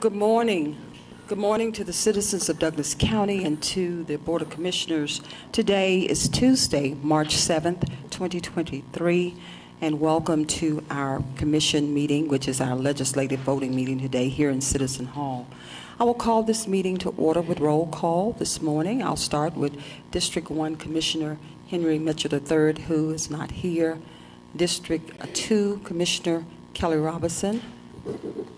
Good morning. Good morning to the citizens of Douglas County and to the Board of Commissioners. Today is Tuesday, March 7th, 2023, and welcome to our commission meeting, which is our legislative voting meeting today here in Citizen Hall. I will call this meeting to order with roll call this morning. I'll start with District 1 Commissioner Henry Mitchell III, who is not here. District 2 Commissioner Kelly Robinson.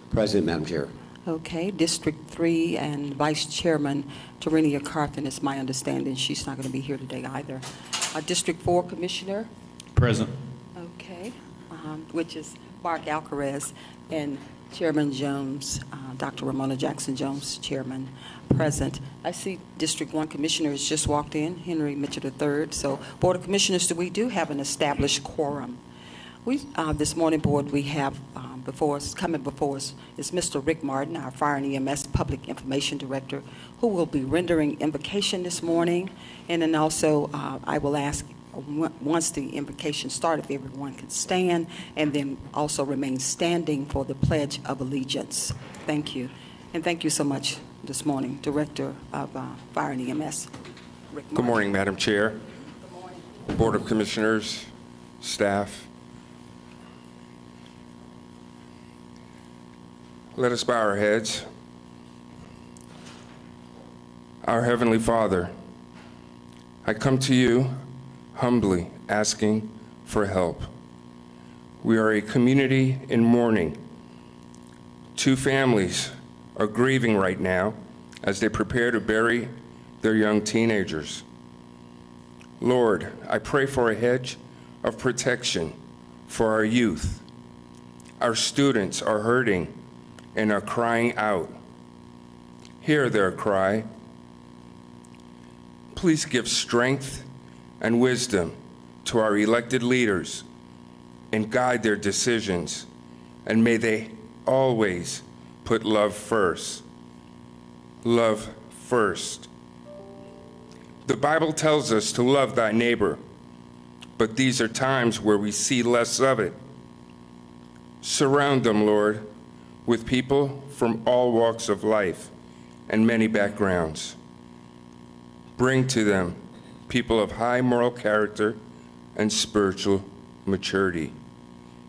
President, Madam Chair. Okay, District 3 and Vice Chairman Tarenia Carthen, is my understanding. She's not going to be here today either. District 4 Commissioner. Present. Okay, which is Mark Alcaraz, and Chairman Jones, Dr. Ramona Jackson Jones, Chairman, present. I see District 1 Commissioner has just walked in, Henry Mitchell III. So, Board of Commissioners, we do have an established quorum. This morning, Board, we have coming before us is Mr. Rick Martin, our Fire and EMS Public Information Director, who will be rendering invocation this morning. And then also, I will ask, once the invocation starts, if everyone can stand, and then also remain standing for the Pledge of Allegiance. Thank you. And thank you so much this morning, Director of Fire and EMS, Rick Martin. Good morning, Madam Chair. Good morning. Board of Commissioners, staff. Let us bow our heads. Our Heavenly Father, I come to you humbly asking for help. We are a community in mourning. 2 families are grieving right now as they prepare to bury their young teenagers. Lord, I pray for a hedge of protection for our youth. Our students are hurting and are crying out. Hear their cry. Please give strength and wisdom to our elected leaders and guide their decisions, and may they always put love first. Love first. The Bible tells us to love thy neighbor, but these are times where we see less of it. Surround them, Lord, with people from all walks of life and many backgrounds. Bring to them people of high moral character and spiritual maturity.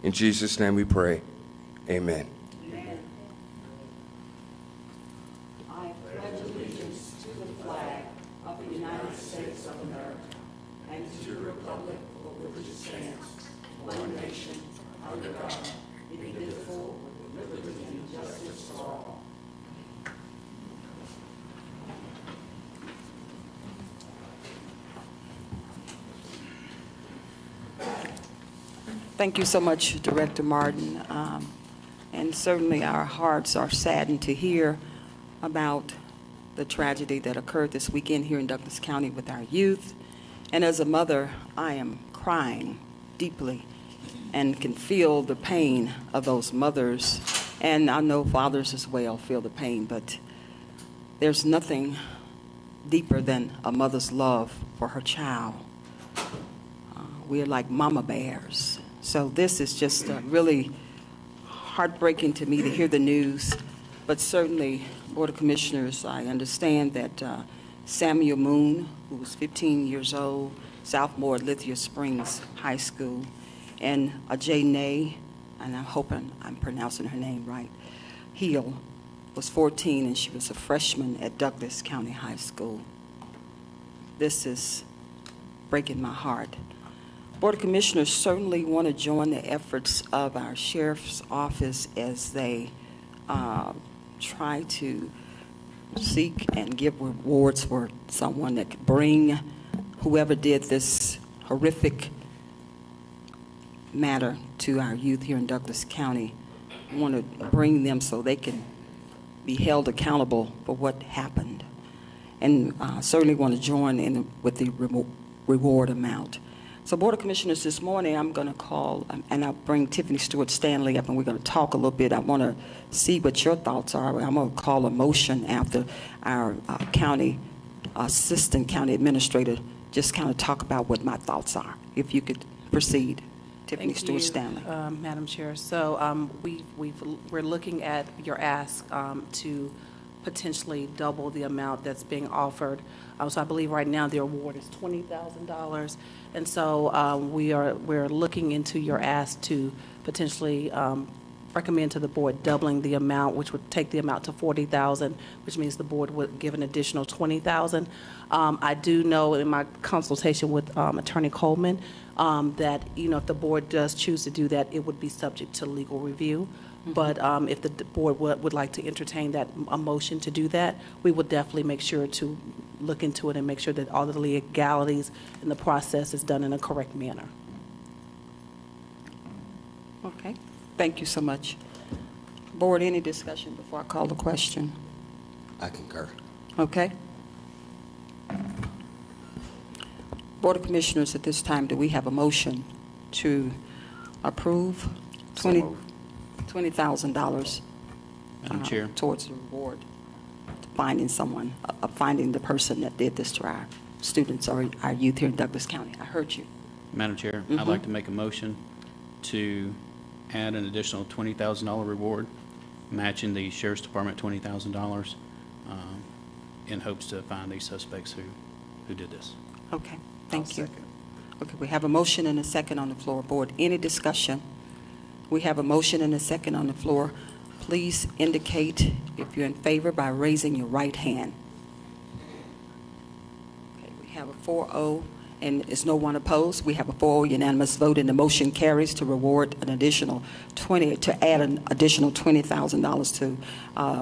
In Jesus' name we pray, amen. Amen. I pledge allegiance to the flag of the United States of America and to the republic for which it stands, one nation, under God, indivisible, with liberty and justice for all. Thank you so much, Director Martin. And certainly our hearts are saddened to hear about the tragedy that occurred this weekend here in Douglas County with our youth. And as a mother, I am crying deeply and can feel the pain of those mothers. And I know fathers as well feel the pain, but there's nothing deeper than a mother's love for her child. We're like mama bears. So this is just really heartbreaking to me to hear the news. But certainly, Board of Commissioners, I understand that Samuel Moon, who was 15 years old, sophomore at Lithia Springs High School, and Ajay Nay, and I'm hoping I'm pronouncing her name right, Heel, was 14, and she was a freshman at Douglas County High School. This is breaking my heart. Board of Commissioners certainly want to join the efforts of our Sheriff's Office as they try to seek and give rewards for someone that could bring whoever did this horrific matter to our youth here in Douglas County. We want to bring them so they can be held accountable for what happened, and certainly want to join in with the reward amount. So, Board of Commissioners, this morning I'm going to call, and I'll bring Tiffany Stewart Stanley up, and we're going to talk a little bit. I want to see what your thoughts are. I'm going to call a motion after our assistant county administrator just kind of talk about what my thoughts are. If you could proceed. Tiffany Thank Stewart you, Stanley. Madam Chair. So we're looking at your ask to potentially double the amount that's being offered. So I believe right now the award is $20,000. And so we're looking into your ask to potentially recommend to the board doubling the amount, which would take the amount to $40,000, which means the board would give an additional $20,000. I do know in my consultation with Attorney Coleman that, if the board does choose to do that, it would be subject to legal review. But if the board would like to entertain a motion to do that, we would definitely make sure to look into it and make sure that all the legalities in the process is done in a correct manner. Okay, thank you so much. Board, any discussion before I call the question? I concur. Okay. Board of Commissioners, at this time, do we have a motion to approve $20,000 Madam Chair, towards the reward, finding someone, finding the person that did this to our students or our youth here in Douglas County? I heard you. Madam Chair, I'd like to make a motion to add an additional $20,000 reward, matching the Sheriff's Department $20,000, in hopes to find these suspects who did this. Okay, thank you. Okay, we have a motion and a second on the floor. Board, any discussion? We have a motion and a second on the floor. Please indicate if you're in favor by raising your right hand. Okay, we have a 4-0 and is no one opposed. We have a 4-0 unanimous vote and the motion carries to reward an additional to add an additional $20,000 to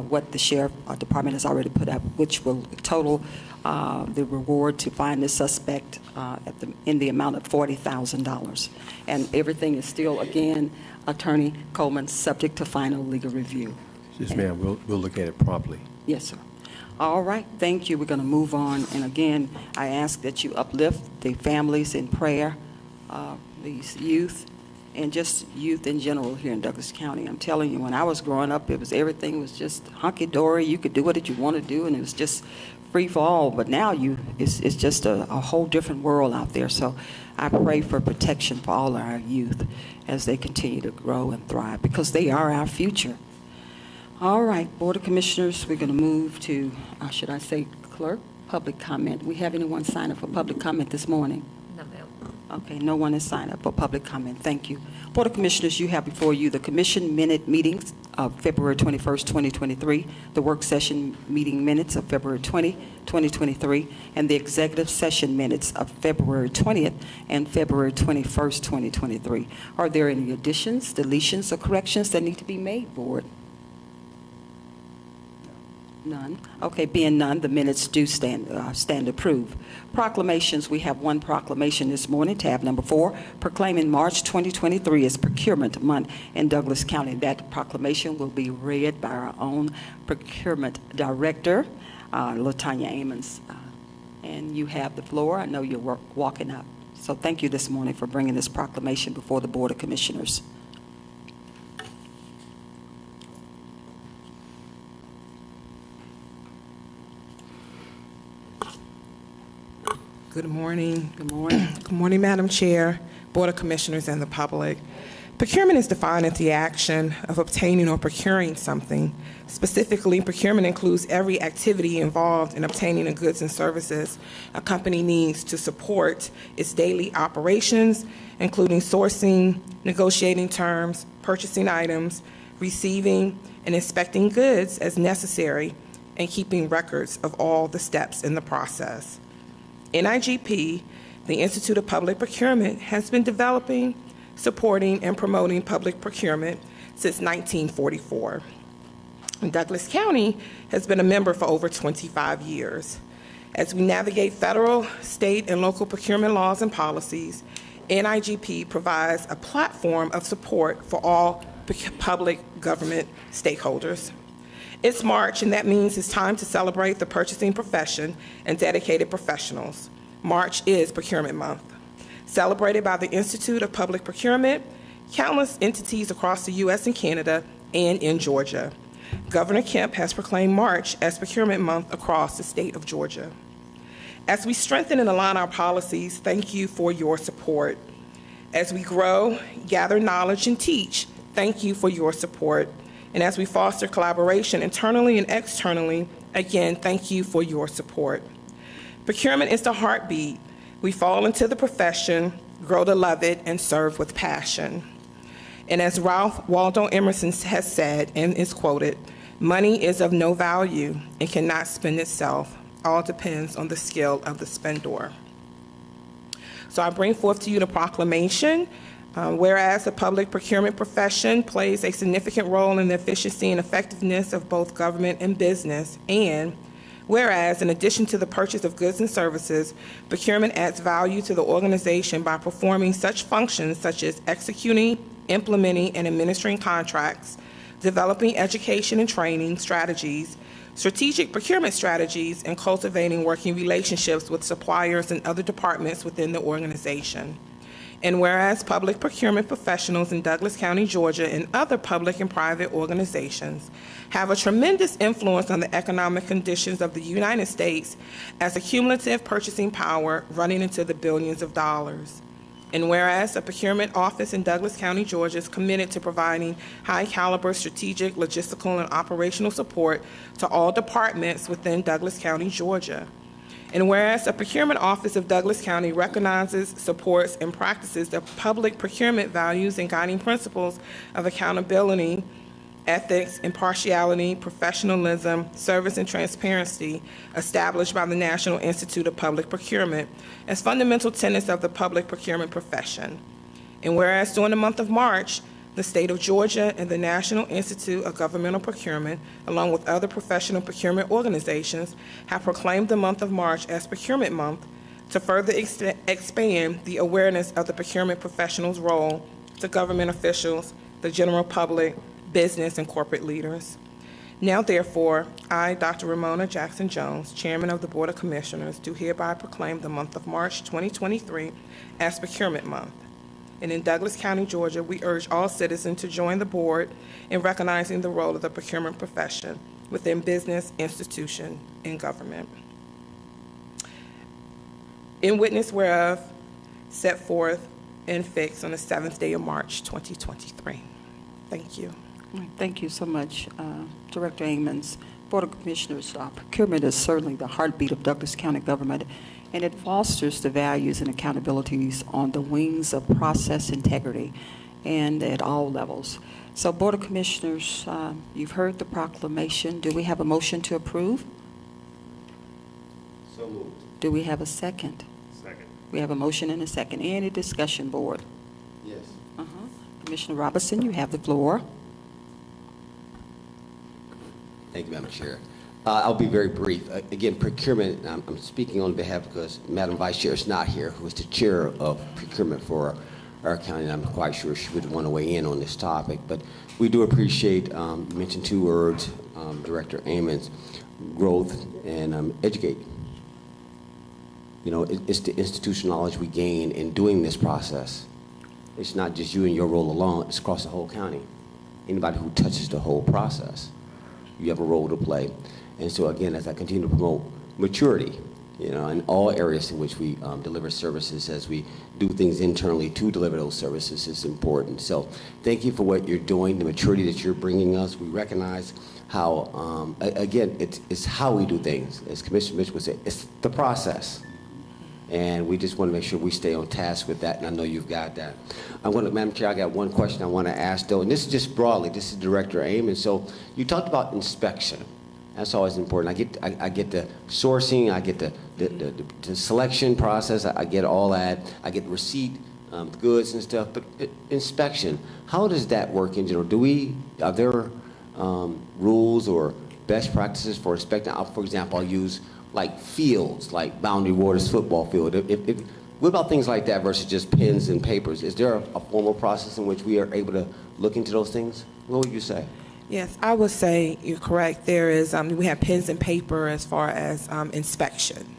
what the Sheriff Department has already put up, which will total the reward to find the suspect in the amount of $40,000. And everything is still, again, Attorney Coleman, subject to final legal review. Yes, ma'am. We'll look at it promptly. Yes, sir. All right, thank you. We're going to move on. And again, I ask that you uplift the families in prayer, these youth, and just youth in general here in Douglas County. I'm telling you, when I was growing up, everything was just hunky-dory. You could do what you want to do, and it was just free for all. But now it's just a whole different world out there. So I pray for protection for all our youth as they continue to grow and thrive, because they are our future. All right, Board of Commissioners, we're going to move to, should I say, clerk, public comment. We have anyone sign up for public comment this morning? No, ma'am. Okay, no one has signed up for public comment. Thank you. Board of Commissioners, you have before you the commission minute meetings of February 21st, 2023, the work session meeting minutes of February 20, 2023, and the executive session minutes of February 20th and February 21st, 2023. Are there any additions, deletions, or corrections that need to be made, Board? None. Okay, being none, the minutes do stand approved. Proclamations, we have one proclamation this morning, tab number 4, proclaiming March 2023 as Procurement Month in Douglas County. That proclamation will be read by our own Procurement Director, LaTanya Amons. And you have the floor. I know you're walking up. So thank you this morning for bringing this proclamation before the Board of Commissioners. Good morning. Good morning. Good morning, Madam Chair, Board of Commissioners, and the public. Procurement is defined as the action of obtaining or procuring something. Specifically, procurement includes every activity involved in obtaining the goods and services a company needs to support its daily operations, including sourcing, negotiating terms, purchasing items, receiving and inspecting goods as necessary, and keeping records of all the steps in the process. NIGP, the Institute of Public Procurement, has been developing, supporting, and promoting public procurement since 1944. And Douglas County has been a member for over 25 years. As we navigate federal, state, and local procurement laws and policies, NIGP provides a platform of support for all public government stakeholders. It's March, and that means it's time to celebrate the purchasing profession and dedicated professionals. March is Procurement Month. Celebrated by the Institute of Public Procurement, countless entities across the U.S. and Canada, and in Georgia. Governor Kemp has proclaimed March as Procurement Month across the state of Georgia. As we strengthen and align our policies, thank you for your support. As we grow, gather knowledge, and teach, thank you for your support. And as we foster collaboration internally and externally, again, thank you for your support. Procurement is the heartbeat. We fall into the profession, grow to love it, and serve with passion. And as Ralph Waldo Emerson has said and is quoted, money is of no value and cannot spend itself. All depends on the skill of the spendor. So I bring forth to you the proclamation. Whereas the public procurement profession plays a significant role in the efficiency and effectiveness of both government and business, and whereas, in addition to the purchase of goods and services, procurement adds value to the organization by performing such functions such as executing, implementing, and administering contracts, developing education and training strategies, strategic procurement strategies, and cultivating working relationships with suppliers and other departments within the organization. And whereas public procurement professionals in Douglas County, Georgia, and other public and private organizations have a tremendous influence on the economic conditions of the United States as a cumulative purchasing power running into the billions of dollars. And whereas a procurement office in Douglas County, Georgia is committed to providing high-caliber strategic, logistical, and operational support to all departments within Douglas County, Georgia. And whereas the Procurement Office of Douglas County recognizes, supports, and practices the public procurement values and guiding principles of accountability, ethics, impartiality, professionalism, service, and transparency established by the National Institute of Public Procurement as fundamental tenets of the public procurement profession. And whereas during the month of March, the state of Georgia and the National Institute of Governmental Procurement, along with other professional procurement organizations, have proclaimed the month of March as Procurement Month to further expand the awareness of the procurement professional's role to government officials, the general public, business, and corporate leaders. Now, therefore, I, Dr. Ramona Jackson Jones, Chairman of the Board of Commissioners, do hereby proclaim the month of March 2023 as Procurement Month. And in Douglas County, Georgia, we urge all citizens to join the board in recognizing the role of the procurement profession within business, institution, and government. In witness whereof, set forth and fixed on the 7th day of March, 2023. Thank you. Thank you so much, Director Amons. Board of Commissioners, procurement is certainly the heartbeat of Douglas County government, and it fosters the values and accountabilities on the wings of process integrity and at all levels. So, Board of Commissioners, you've heard the proclamation. Do we have a motion to approve? So moved. Do we have a second? Second. We have a motion and a second. Any discussion, Board? Yes. Commissioner Robinson, you have the floor. Thank you, Madam Chair. I'll be very brief. Again, procurement, I'm speaking on behalf because Madam Vice Chair is not here, who is the chair of procurement for our county, and I'm quite sure she would want to weigh in on this topic. But we do appreciate, you mentioned two words, Director Amons, growth and educate. You know, it's the institutional knowledge we gain in doing this process. It's not just you and your role alone, it's across the whole county. Anybody who touches the whole process, you have a role to play. And so again, as I continue to promote maturity, you know, in all areas in which we deliver services, as we do things internally to deliver those services is important. So thank you for what you're doing, the maturity that you're bringing us. We recognize how, again, it's how we do things. As Commissioner Mitchell would say, it's the process. And we just want to make sure we stay on task with that, and I know you've got that. Madam Chair, I got one question I want to ask, though, and this is just broadly. This is Director Amons. So you talked about inspection. That's always important. I get the sourcing, I get the selection process, I get all that. I get the receipt, the goods and stuff. But inspection, how does that work in general? Are there rules or best practices for inspecting? For example, I'll use like fields, like Boundary Waters football field. What about things like that versus just pens and papers? Is there a formal process in which we are able to look into those things? What would you say? Yes, I would say you're correct. There is, we have pens and paper as far as inspection.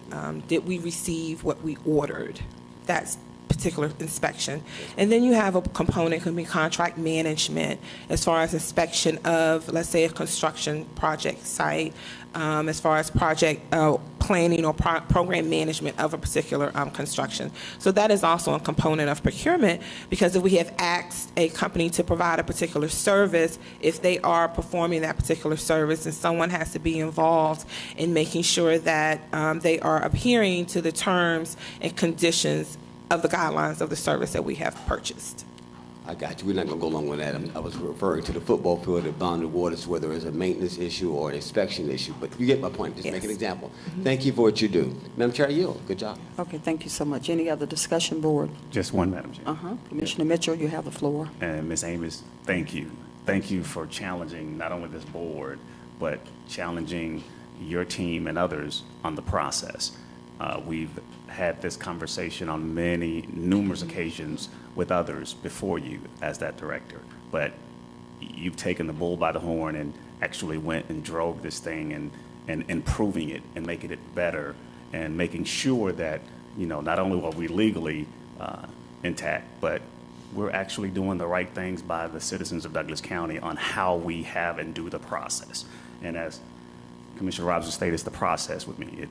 Did we receive what we ordered? That's particular inspection. And then you have a component, could be contract management, as far as inspection of, let's say, a construction project site, as far as project planning or program management of a particular construction. So that is also a component of procurement, because if we have asked a company to provide a particular service, if they are performing that particular service, then someone has to be involved in making sure that they are adhering to the terms and conditions of the guidelines of the service that we have purchased. I got you. We're not going to go along with that. I was referring to the football field at Boundary Waters, whether it's a maintenance issue or an inspection issue. But you get my point. Just make an Yes. example. Thank you for what you do. Madam Chair, I yield. Good job. Okay, thank you so much. Any other discussion, board? Just one, Madam Chair. Commissioner Mitchell, you have the floor. And Ms. Amos, thank you. Thank you for challenging not only this board, but challenging your team and others on the process. We've had this conversation on numerous occasions with others before you as that director, but you've taken the bull by the horn and actually went and drove this thing and improving it and making it better and making sure that, you know, not only are we legally intact, but we're actually doing the right things by the citizens of Douglas County on how we have and do the process. And as Commissioner Robinson stated, it's the process with me.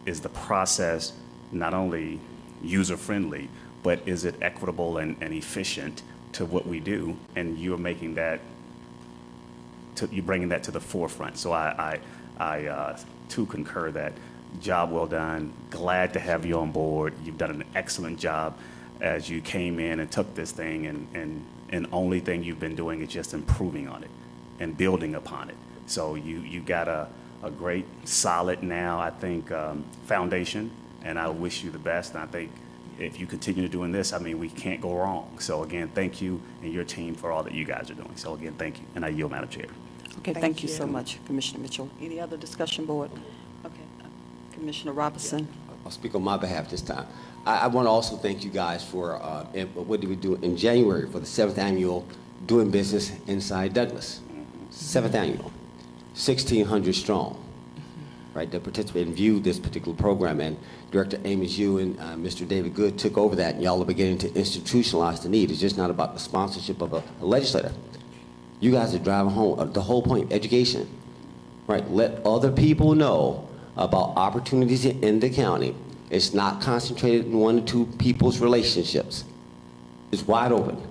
Is the process not only user-friendly, but is it equitable and efficient to what we do? And you're making that, you're bringing that to the forefront. So I too concur that job well done. Glad to have you on board. You've done an excellent job as you came in and took this thing, and only thing you've been doing is just improving on it and building upon it. So you got a great, solid now, I think, foundation, and I wish you the best. And I think if you continue doing this, I mean, we can't go wrong. So again, thank you and your team for all that you guys are doing. So again, thank you, and I yield, Madam Chair. Okay, Thank thank you you. so much, Commissioner Mitchell. Any other discussion, board? Okay, Commissioner Robinson. I'll speak on my behalf this time. I want to also thank you guys for, what did we do in January for the 7th annual Doing Business Inside Douglas? 7th annual, 1,600 strong, right, that participated and viewed this particular program. And Director Amos, you and Mr. David Good took over that, and y'all are beginning to institutionalize the need. It's just not about the sponsorship of a legislator. You guys are driving home the whole point, education, right? Let other people know about opportunities in the county. It's not concentrated in one or two people's relationships. It's wide open.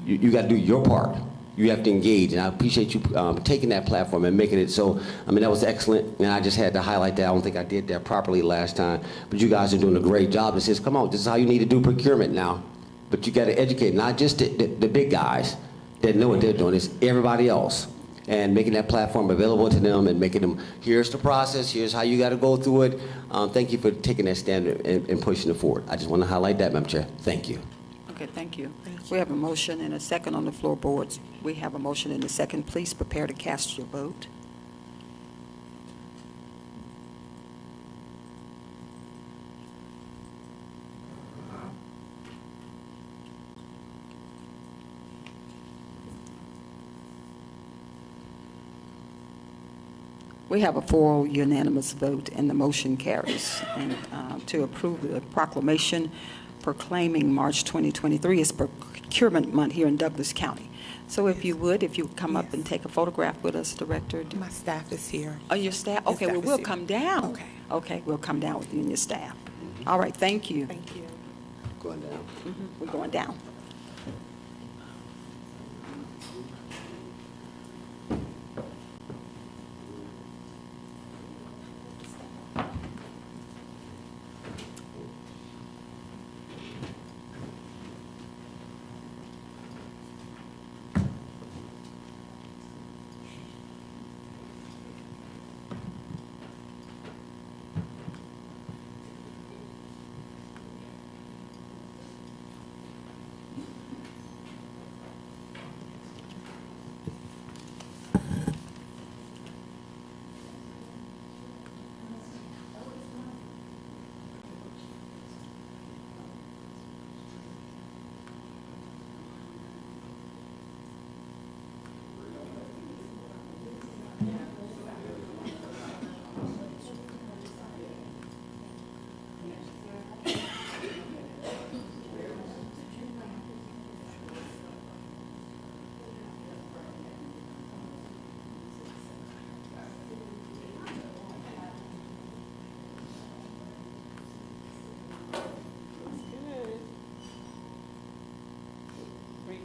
You got to do your part. You have to engage, and I appreciate you taking that platform and making it so. I mean, that was excellent, and I just had to highlight that. I don't think I did that properly last time, but you guys are doing a great job. It says, come on, this is how you need to do procurement now. But you got to educate not just the big guys that know what they're doing. It's everybody else, and making that platform available to them and making them, here's the process, here's how you got to go through it. Thank you for taking that standard and pushing it forward. I just want to highlight that, Madam Chair. Thank you. Okay, thank you. We have a motion and a second on the floor, boards. We have a motion and a second. Please prepare to cast your vote. We have a 4-0 unanimous vote, and the motion carries. And to approve the proclamation proclaiming March 2023 as Procurement Month here in Douglas County. So if you would come up and take a photograph with us, Director. My staff is here. Oh, your staff? Your Okay, staff well, is we'll here. come down. Okay. Okay, we'll come down with you and your staff. All right, thank you. Thank you. Going down. We're going down.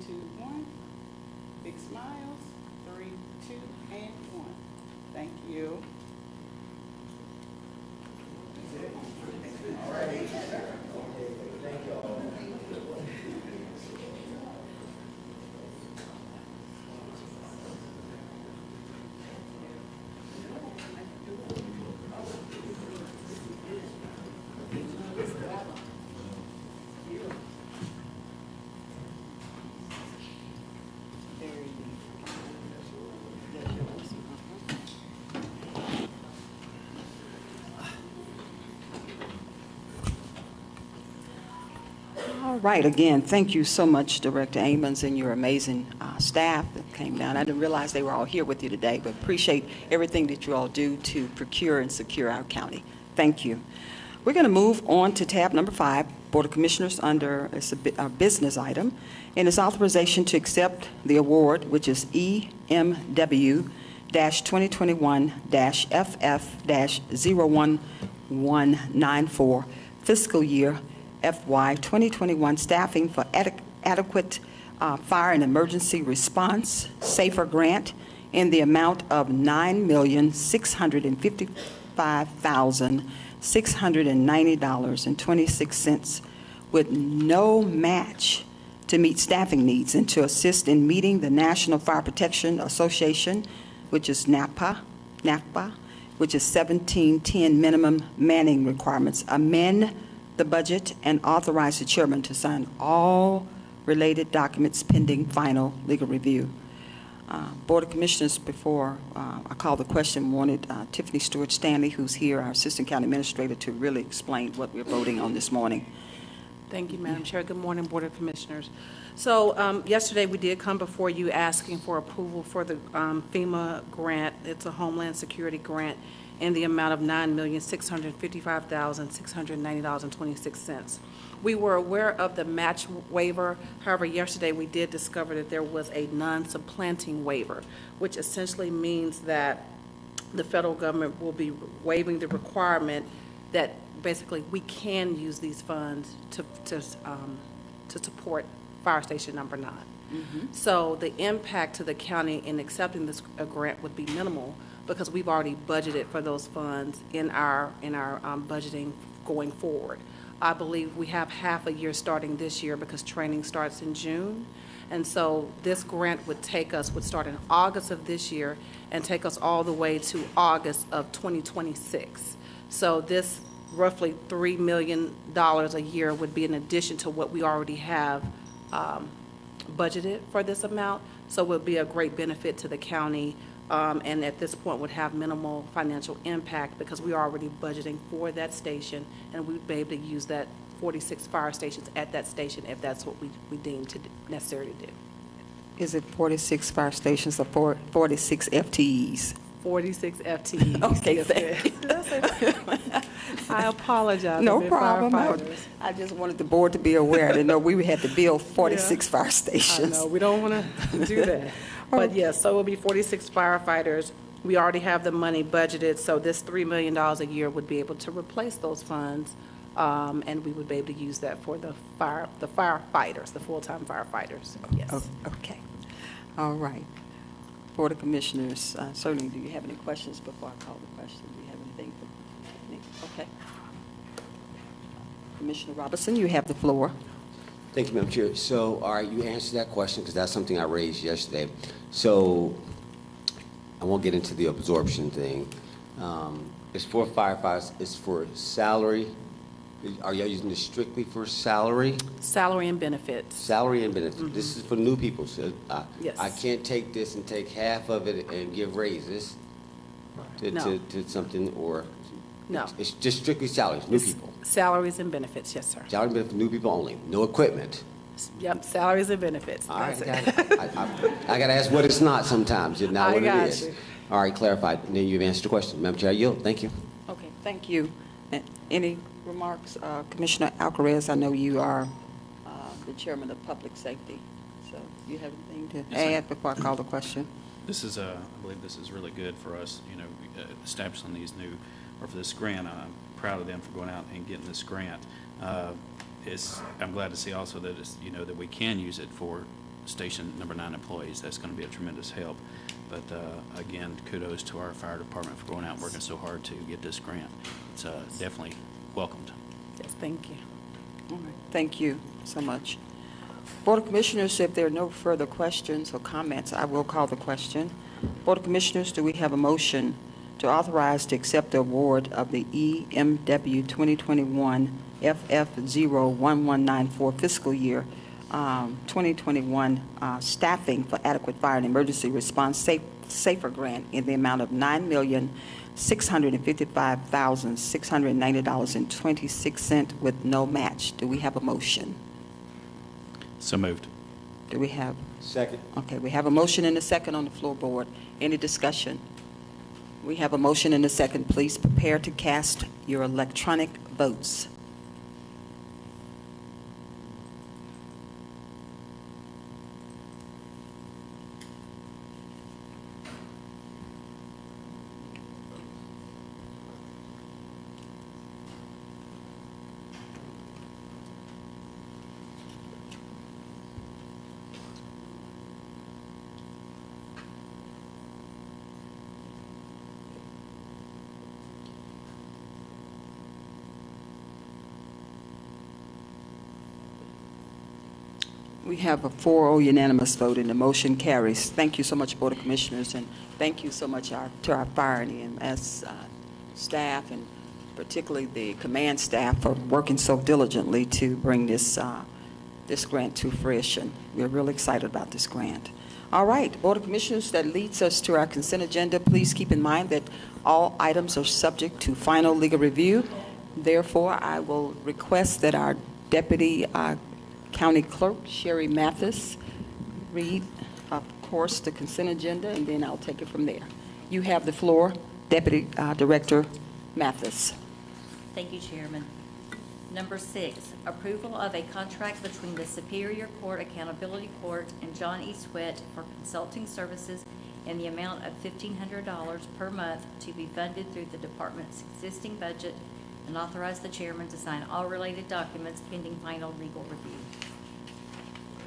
2, 1. Big smiles. 3, 2, and 1. Thank you. All right, again, thank you so much, Director Amons, and your amazing staff that came down. I didn't realize they were all here with you today, but appreciate everything that you all do to procure and secure our county. Thank you. We're going to move on to tab number 5, Board of Commissioners, under a business item, and it's authorization to accept the award, which is EMW-2021-FF-01194, fiscal year FY 2021 staffing for adequate fire and emergency response, SAFER grant in the amount of $9,655,690.26 with no match to meet staffing needs and to assist in meeting the National Fire Protection Association, which is NAPA, which is 1710 minimum manning requirements. Amend the budget and authorize the chairman to sign all related documents pending final legal review. Board of Commissioners, before I call the question, wanted Tiffany Stewart Stanley, who's here, our Assistant County Administrator, to really explain what we're voting on this morning. Thank you, Madam Chair. Good morning, Board of Commissioners. So yesterday, we did come before you asking for approval for the FEMA grant. It's a Homeland Security grant in the amount of $9,655,690.26. We were aware of the match waiver. However, yesterday we did discover that there was a non-supplanting waiver, which essentially means that the federal government will be waiving the requirement that basically we can use these funds to support Fire Station number 9. So the impact to the county in accepting this grant would be minimal, because we've already budgeted for those funds in our budgeting going forward. I believe we have half a year starting this year because training starts in June. And so this grant would start in August of this year and take us all the way to August of 2026. So this roughly $3 million a year would be in addition to what we already have budgeted for this amount. So it would be a great benefit to the county. And at this point would have minimal financial impact because we are already budgeting for that station, and we'd be able to use that 46 fire stations at that station if that's what we deem to necessary to do. Is it 46 fire stations or 46 FTEs? 46 FTEs. Okay, Yes, thank you. I apologize. No I've been problem. firefighters. I just wanted the board to be aware to know we had to build 46 fire I stations. know, we don't want to do that. But yes, so it will be 46 firefighters. We already have the money budgeted, so this $3 million a year would be able to replace those funds, and we would be able to use that for the firefighters, the full-time firefighters. Yes. Oh, okay. All right. Board of Commissioners, certainly, do you have any questions before I call the question? Do you have anything? Okay. Commissioner Robinson, you have the floor. Thank you, Madam Chair. So, all right, you answered that question because that's something I raised yesterday. So, I won't get into the absorption thing. It's for firefighters. It's for salary. Are y'all using this strictly for salary? Salary and benefits. Salary and benefits. This is for new people. So Yes. I can't take this and take half of it and give raises No. to something, or No. it's just strictly salaries, new people. Salaries and benefits, yes, sir. Salary and benefits for new people only. No equipment. Yep, salaries and benefits. All right, That's got it. it. I got to ask what it's not sometimes, and not I what it got is. you. All right, clarified. And then you've answered the question. Madam Chair, I yield. Thank you. Okay, thank you. Any remarks? Commissioner Alcarez, I know you are the chairman of public safety, so you have anything to Yes, ma'am. add before I call the question? This is, I believe this is really good for us, establishing these new, or for this grant. I'm proud of them for going out and getting this grant. I'm glad to see also that it's, that we can use it for Station Number 9 employees. That's going to be a tremendous help. But again, kudos to our fire department for going out and working so hard to get this grant. It's definitely welcomed. Yes, thank you. All right, thank you so much. Board of Commissioners, if there are no further questions or comments, I will call the question. Board of Commissioners, do we have a motion to authorize to accept the award of the EMW 2021 FF01194 fiscal year 2021 staffing for adequate fire and emergency response safer grant in the amount of $9,655,690.26 with no match? Do we have a motion? So moved. Do we have? Second. Okay, we have a motion and a second on the floor board. Any discussion? We have a motion and a second. Please prepare to cast your electronic votes. We have a 4-0 unanimous vote, and the motion carries. Thank you so much, Board of Commissioners, and thank you so much to our fire and EMS staff, and particularly the command staff for working so diligently to bring this grant to fruition. We're really excited about this grant. All right, Board of Commissioners, that leads us to our consent agenda. Please keep in mind that all items are subject to final legal review. Therefore, I will request that our Deputy County Clerk, Sherry Mathis, read, of course, the consent agenda, and then I'll take it from there. You have the floor, Deputy Director Mathis. Thank you, Chairman. Number 6, approval of a contract between the Superior Court Accountability Court and John E. Sweat for consulting services in the amount of $1,500 per month to be funded through the department's existing budget, and authorize the chairman to sign all related documents pending final legal review.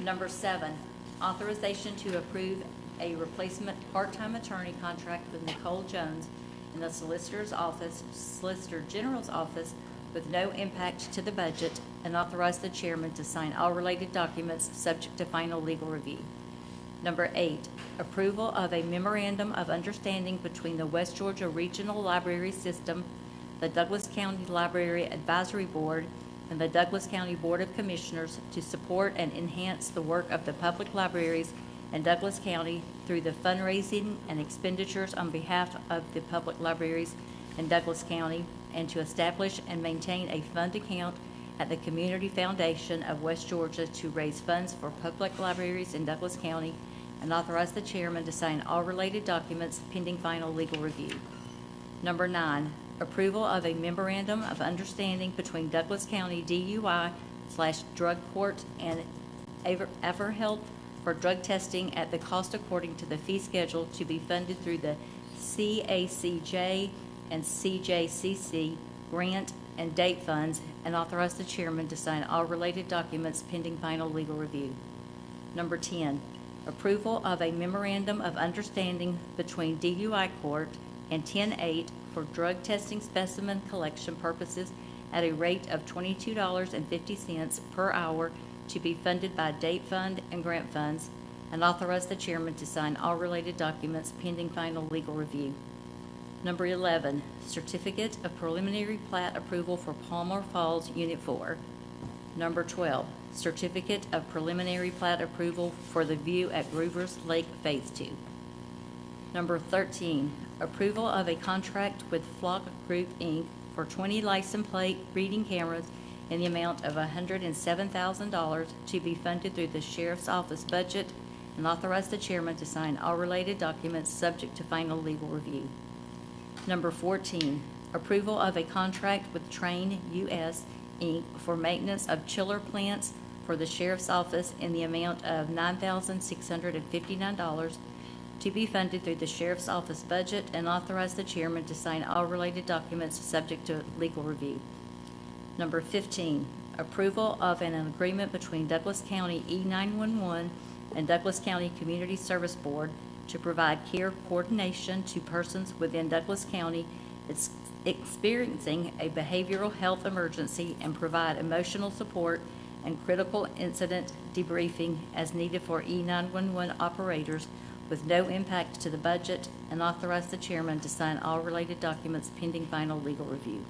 Number 7, authorization to approve a replacement part-time attorney contract with Nicole Jones in the Solicitor General's office with no impact to the budget, and authorize the chairman to sign all related documents subject to final legal review. Number 8, approval of a memorandum of understanding between the West Georgia Regional Library System, the Douglas County Library Advisory Board, and the Douglas County Board of Commissioners to support and enhance the work of the public libraries in Douglas County through the fundraising and expenditures on behalf of the public libraries in Douglas County, and to establish and maintain a fund account at the Community Foundation of West Georgia to raise funds for public libraries in Douglas County, and authorize the chairman to sign all related documents pending final legal review. Number 9, approval of a memorandum of understanding between Douglas County DUI/Drug Court and Everhealth for drug testing at the cost according to the fee schedule to be funded through the CACJ and CJCC grant and date funds, and authorize the chairman to sign all related documents pending final legal review. Number 10, approval of a memorandum of understanding between DUI Court and 10-8 for drug testing specimen collection purposes at a rate of $22.50 per hour to be funded by date fund and grant funds, and authorize the chairman to sign all related documents pending final legal review. Number 11, certificate of preliminary plat approval for Palmer Falls Unit 4. Number 12, certificate of preliminary plat approval for the View at Groovers Lake Phase 2. Number 13, approval of a contract with Flock Group, Inc. for 20 license plate reading cameras in the amount of $107,000 to be funded through the Sheriff's Office budget, and authorize the chairman to sign all related documents subject to final legal review. Number 14, approval of a contract with Train US, Inc. for maintenance of chiller plants for the Sheriff's Office in the amount of $9,659 to be funded through the Sheriff's Office budget, and authorize the chairman to sign all related documents subject to legal review. Number 15, approval of an agreement between Douglas County E911 and Douglas County Community Service Board to provide care coordination to persons within Douglas County experiencing a behavioral health emergency and provide emotional support and critical incident debriefing as needed for E911 operators with no impact to the budget, and authorize the chairman to sign all related documents pending final legal review.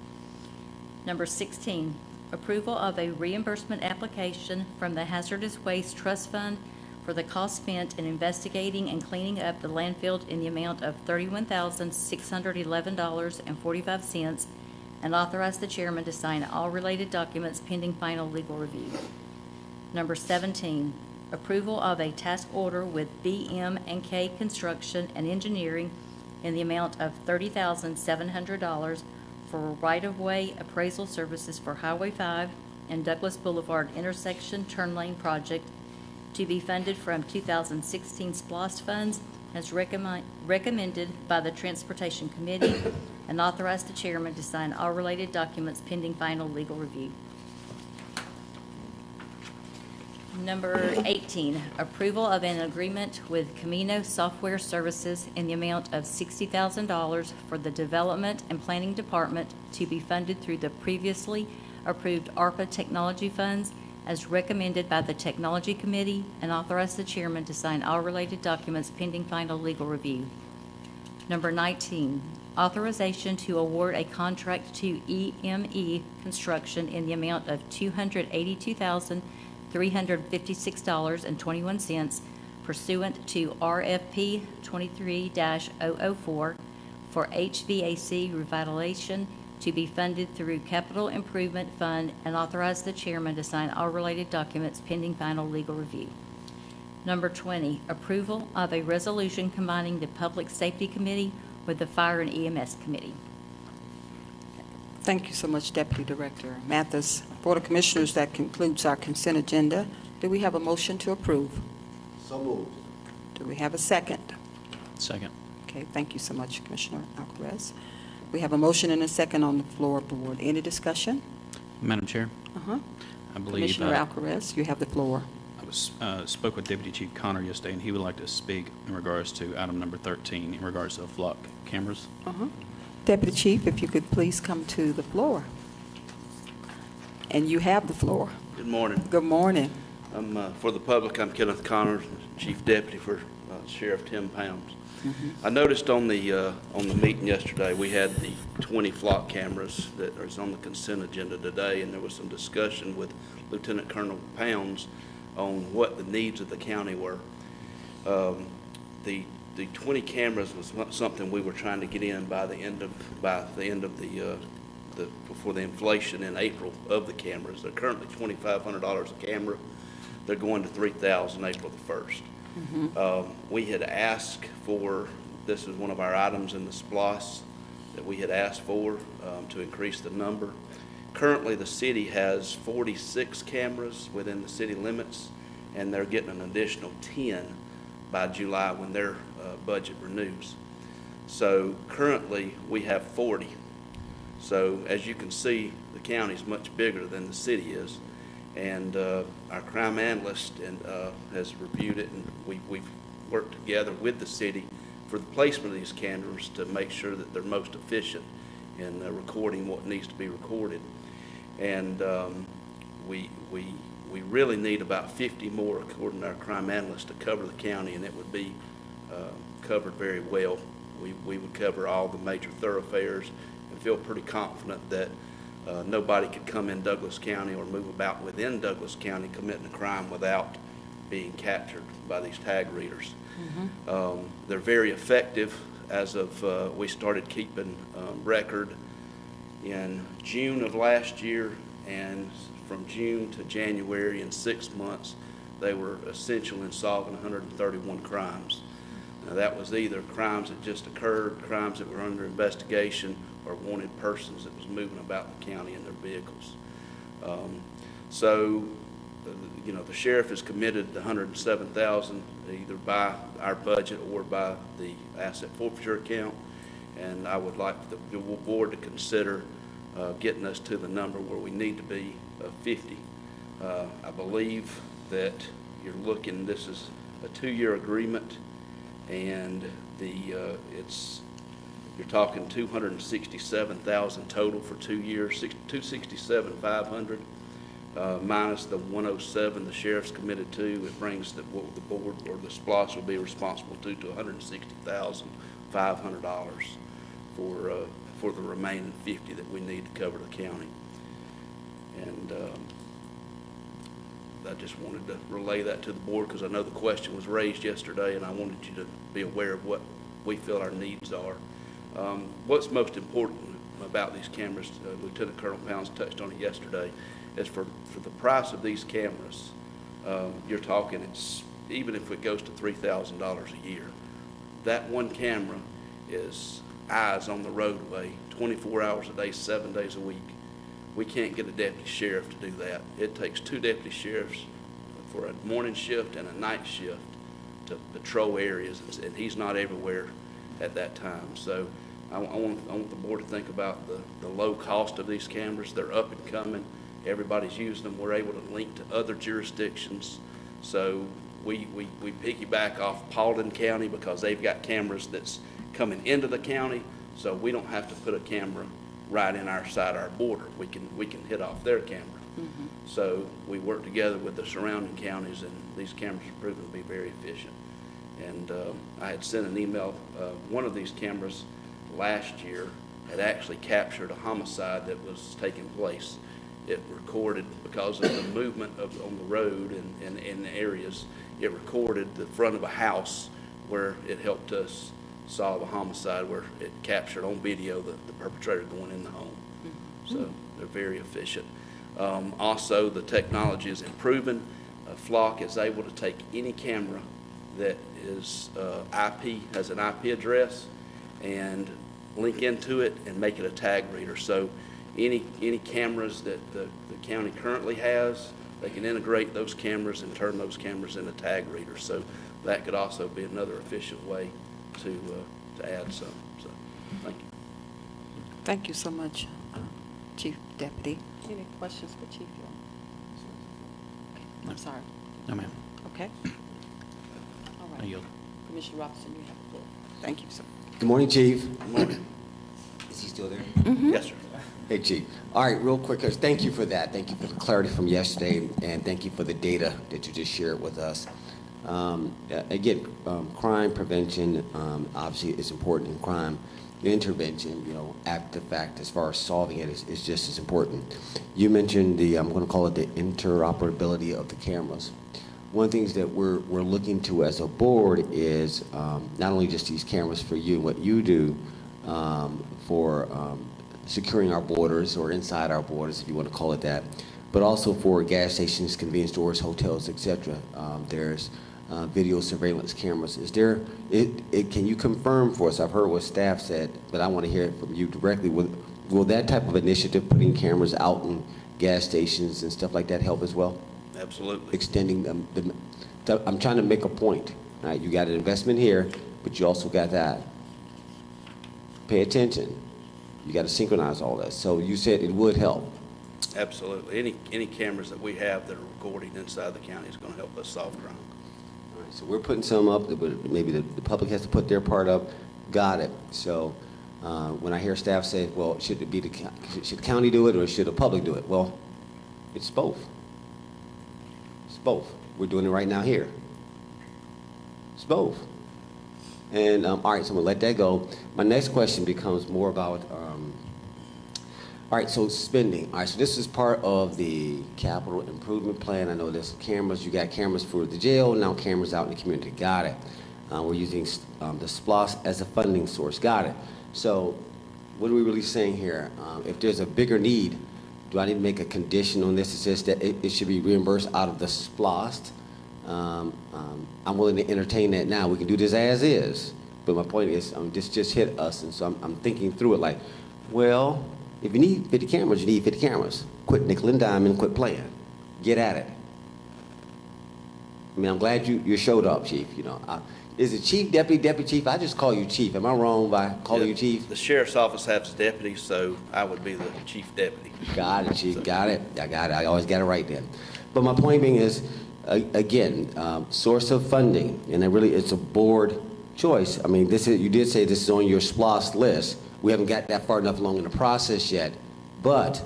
Number 16, approval of a reimbursement application from the Hazardous Waste Trust Fund for the cost spent in investigating and cleaning up the landfill in the amount of $31,611.45, and authorize the chairman to sign all related documents pending final legal review. Number 17, approval of a task order with BM&K Construction and Engineering in the amount of $30,700 for right-of-way appraisal services for Highway 5 and Douglas Boulevard intersection turn lane project to be funded from 2016 SPLOST funds as recommended by the Transportation Committee, and authorize the chairman to sign all related documents pending final legal review. Number 18, approval of an agreement with Camino Software Services in the amount of $60,000 for the Development and Planning Department to be funded through the previously approved ARPA technology funds as recommended by the Technology Committee, and authorize the chairman to sign all related documents pending final legal review. Number 19, authorization to award a contract to EME Construction in the amount of $282,356.21 pursuant to RFP 23-004 for HVAC revitalization to be funded through Capital Improvement Fund, and authorize the chairman to sign all related documents pending final legal review. Number 20, approval of a resolution combining the Public Safety Committee with the Fire and EMS Committee. Thank you so much, Deputy Director Mathis. Board of Commissioners, that concludes our consent agenda. Do we have a motion to approve? So moved. Do we have a second? Second. Okay, thank you so much, Commissioner Alcaraz. We have a motion and a second on the floor, Board. Any discussion? Madam Chair, Uh-huh. I believe Commissioner Alcaraz, you have the floor. I spoke with Deputy Chief Connor yesterday, and he would like to speak in regards to item number 13, in regards to flock cameras. Uh-huh. Deputy Chief, if you could please come to the floor. And you have the floor. Good morning. Good morning. For the public, I'm Kenneth Connors, Chief Deputy for Sheriff Tim Pounds. I noticed on the meeting yesterday, we had the 20 flock cameras that are on the consent agenda today, and there was some discussion with Lieutenant Colonel Pounds on what the needs of the county were. The 20 cameras was not something we were trying to get in by the end of before the inflation in April of the cameras. They're currently $2,500 a camera. They're going to $3,000 April the 1st. We had asked for, this is one of our items in the SPLOS that we had asked for to increase the number. Currently, the city has 46 cameras within the city limits, and they're getting an additional 10 by July when their budget renews. So currently, we have 40. So as you can see, the county's much bigger than the city is. And our crime analyst has reviewed it, and we've worked together with the city for the placement of these cameras to make sure that they're most efficient in recording what needs to be recorded. And we really need about 50 more, according to our crime analyst, to cover the county, and it would be covered very well. We would cover all the major thoroughfares and feel pretty confident that nobody could come in Douglas County or move about within Douglas County committing a crime without being captured by these tag readers. They're very effective. As of we started keeping record in June of last year, and from June to January, in 6 months, they were essential in solving 131 crimes. Now, that was either crimes that just occurred, crimes that were under investigation, or wanted persons that was moving about the county in their vehicles. The sheriff has committed the $107,000 either by our budget or by the asset forfeiture account, and I would like the board to consider getting us to the number where we need to be, 50. I believe that you're looking, this is a 2-year agreement, and you're talking 267,000 total for 2 years, 267,500 minus the 107 the sheriff's committed to. It brings what the board or the SPLOST will be responsible to $160,500 for the remaining 50 that we need to cover the county. And I just wanted to relay that to the board because I know the question was raised yesterday, and I wanted you to be aware of what we feel our needs are. What's most important about these cameras, Lieutenant Colonel Pounds touched on it yesterday, is for the price of these cameras, you're talking, even if it goes to $3,000 a year, that one camera is eyes on the roadway 24 hours a day, 7 days a week. We can't get a deputy sheriff to do that. It takes 2 deputy sheriffs for a morning shift and a night shift to patrol areas, and he's not everywhere at that time. So I want the board to think about the low cost of these cameras. They're up and coming. Everybody's using them. We're able to link to other jurisdictions. So we piggyback off Paulding County because they've got cameras that's coming into the county, so we don't have to put a camera right in our side of our border. We can hit off their camera. Mm-hmm. So we work together with the surrounding counties, and these cameras are proven to be very efficient. And I had sent an email. One of these cameras last year had actually captured a homicide that was taking place. It recorded, because of the movement on the road and in the areas, it recorded the front of a house where it helped us solve a homicide, where it captured on video the perpetrator going in the home. So they're very efficient. Also, the technology is improving. Flock is able to take any camera that is IP, has an IP address, and link into it and make it a tag reader. So any cameras that the county currently has, they can integrate those cameras and turn those cameras into tag readers. So that could also be another efficient way to add some. So thank you. Thank you so much, Chief Deputy. Any questions for Chief Joe? I'm sorry. No, ma'am. Okay. All I right. yield. Commissioner Robinson, you have the floor. Thank you, sir. Good morning, Chief. Good morning. Is he still there? Yes, sir. Hey, Chief. All right, real quick, thank you for that. Thank you for the clarity from yesterday, and thank you for the data that you just shared with us. Again, crime prevention obviously is important in crime. The intervention, after the fact, as far as solving it, is just as important. You mentioned I'm going to call it the interoperability of the cameras. One of the things that we're looking to as a board is not only just these cameras for you, what you do for securing our borders or inside our borders, if you want to call it that, but also for gas stations, convenience stores, hotels, etc. There's video surveillance cameras. Is there? Can you confirm for us? I've heard what staff said, but I want to hear it from you directly. Will that type of initiative, putting cameras out in gas stations and stuff like that, help as well? Absolutely. Extending them. I'm trying to make a point. Right? You got an investment here, but you also got that. Pay attention. You got to synchronize all that. So you said it would help. Absolutely. Any cameras that we have that are recording inside the county is going to help us solve crime. All right, so we're putting some up, but maybe the public has to put their part up. Got it. So when I hear staff say, well, should the county do it or should the public do it? Well, it's both. It's both. We're doing it right now here. It's both. And all right, so I'm gonna let that go. My next question becomes more about, all right, so spending. All right, so this is part of the capital improvement plan. I know there's cameras. You got cameras for the jail, now cameras out in the community. Got it. We're using the SPLOST as a funding source. Got it. So what are we really saying here? If there's a bigger need, do I need to make a condition on this? It says that it should be reimbursed out of the SPLOST. I'm willing to entertain that now. We can do this as is. But my point is, this just hit us, and so I'm thinking through it like, well, if you need 50 cameras, you need 50 cameras. Quit nickel and diming, quit playing. Get at it. I mean, I'm glad you showed up, Chief. Is it Chief, Deputy Chief? I just call you Chief. Am I wrong by calling you Chief? The sheriff's office has deputies, so I would be the chief deputy. Got it, Chief. Got it. I got it. I always got it right then. But my point being is, Again, source of funding, and it's a board choice. I mean, you did say this is on your SPLOST list. We haven't got that far enough along in the process yet, but